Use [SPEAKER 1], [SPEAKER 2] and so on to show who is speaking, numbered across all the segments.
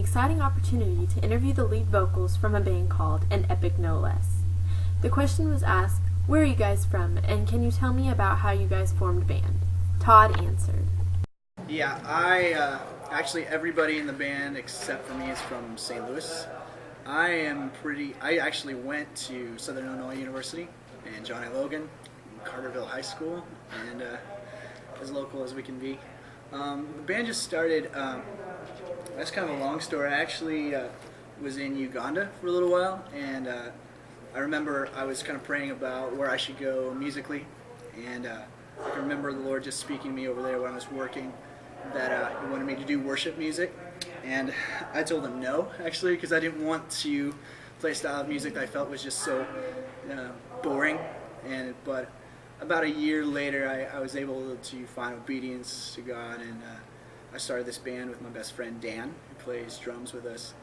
[SPEAKER 1] exciting opportunity to interview the lead vocals from a band called An Epic No Less. The question was asked, "Where are you guys from, and can you tell me about how you guys formed band?" Todd answered.
[SPEAKER 2] Yeah, actually everybody in the band except for me is from St. Louis. I actually went to Southern Illinois University and John A. Logan, Carterville High School, and as local as we can be. The band just started, that's kind of a long story. I actually was in Uganda for a little while, and I remember I was kind of praying about where I should go musically, and I remember the Lord just speaking to me over there when I was working that He wanted me to do worship music, and I told Him no, actually, because I didn't want to play a style of music that I felt was just so boring. But about a year later, I was able to find obedience to God, and I started this band with my best friend Dan, who plays drums with us.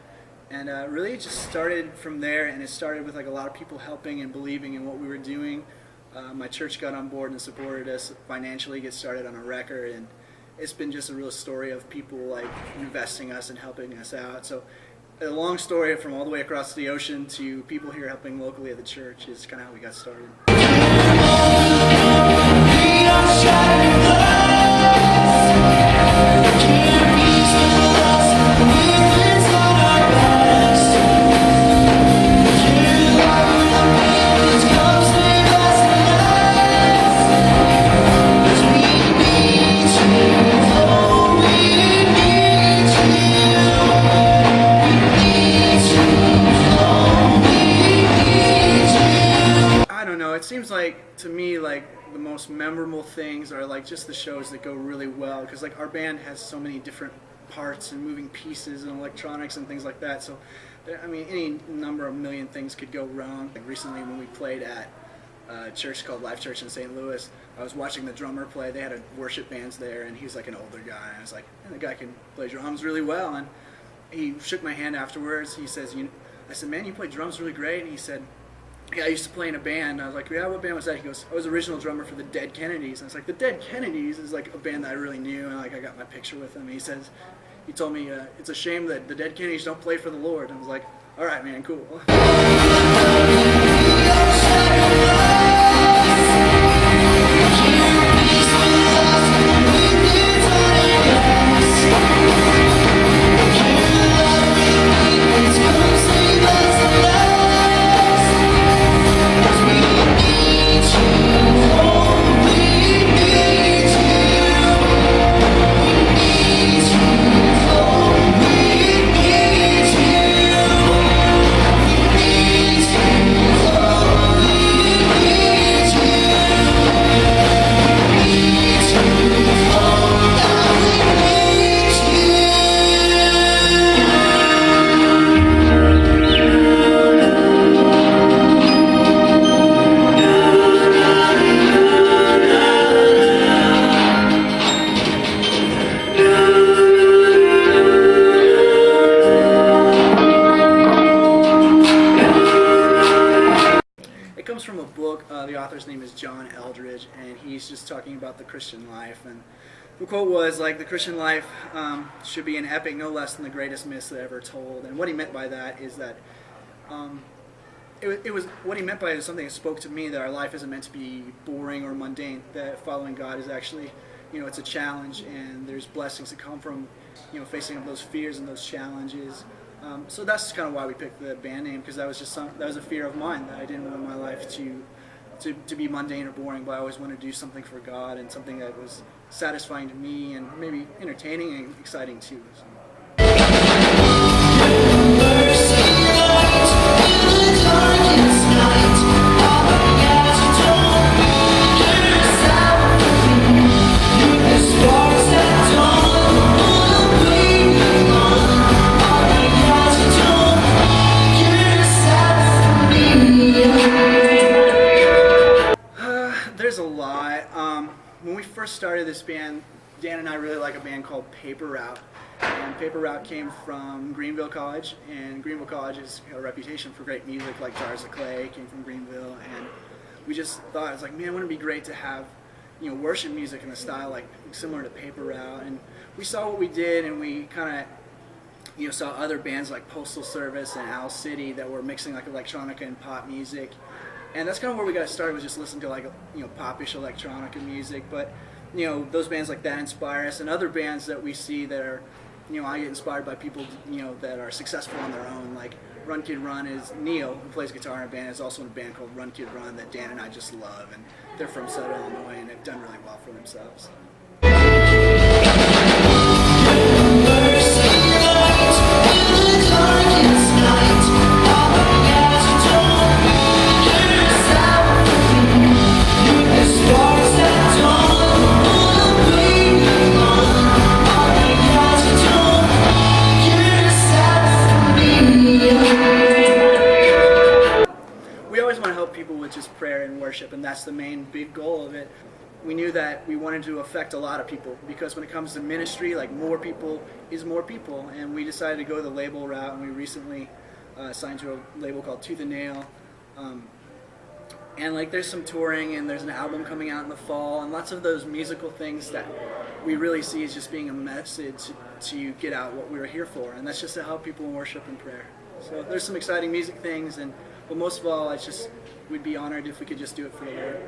[SPEAKER 2] And really it just started from there, and it started with like a lot of people helping and believing in what we were doing. My church got on board and supported us financially, get started on a record, and it's been just a real story of people like investing us and helping us out. So a long story from all the way across the ocean to people here helping locally at the church is kind of how we got started. It seems like, to me, like the most memorable things are like just the shows that go really well, because like our band has so many different parts and moving pieces and electronics and things like that, so I mean any number of million things could go wrong. Like recently when we played at a church called Life Church in St. Louis, I was watching the drummer play. They had a worship bands there, and he was like an older guy, and I was like, man, the guy can play drums really well. And he shook my hand afterwards. He says, I said, man, you play drums really great. And he said, yeah, I used to play in a band. I was like, yeah, what band was that? He goes, I was original drummer for the Dead Kennedys. And I was like, the Dead Kennedys is like a band that I really knew, and like I got my picture with him. He told me, it's a shame that the Dead Kennedys don't play for the Lord. And I was like, all right, man, cool. It comes from a book. The author's name is John Eldridge, and he's just talking about the Christian life. And the quote was like, the Christian life should be an epic no less than the greatest myths that ever told. And what he meant by that is that what he meant by it is something that spoke to me, that our life isn't meant to be boring or mundane, that following God is actually, it's a challenge, and there's blessings that come from, facing up those fears and those challenges. So that's kind of why we picked the band name, because that was just that was a fear of mine, that I didn't want my life to be mundane or boring, but I always wanted to do something for God, and something that was satisfying to me and maybe entertaining and exciting too. So. There's a lot. When we first started this band, Dan and I really like a band called Paper Route. And Paper Route came from Greenville College, and Greenville College has a reputation for great music, like Jars of Clay came from Greenville, and we just thought, it was like, man, wouldn't it be great to have, worship music in a style like similar to Paper Route. And we saw what we did, and we kind of, saw other bands like Postal Service and Owl City that were mixing like electronica and pop music, and that's kind of where we got started, was just listening to like popish electronica music. But those bands like that inspire us, and other bands that we see that are, I get inspired by people that are successful on their own. Like Run Kid Run is Neil, who plays guitar in a band, is also in a band called Run Kid Run that Dan and I just love, and they're from Southern Illinois and they've done really well for themselves. We always want to help people with just prayer and worship, and that's the main big goal of it. We knew that we wanted to affect a lot of people, because when it comes to ministry, like, more people is more people, and we decided to go the label route, and we recently signed to a label called Tooth and Nail. And like, there's some touring, and there's an album coming out in the fall, and lots of those musical things that we really see as just being a message to get out what we were here for, and that's just to help people in worship and prayer. So there's some exciting music things, but most of all, we'd be honored if we could just do it for the Lord.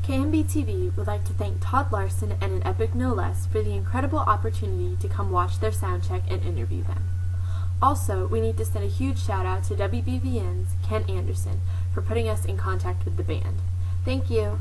[SPEAKER 1] KMBTV would like to thank Todd Larson and An Epic No Less for the incredible opportunity to come watch their soundcheck and interview them. Also, we need to send a huge shout out to WBVN's Ken Anderson for putting us in contact with the band. Thank you.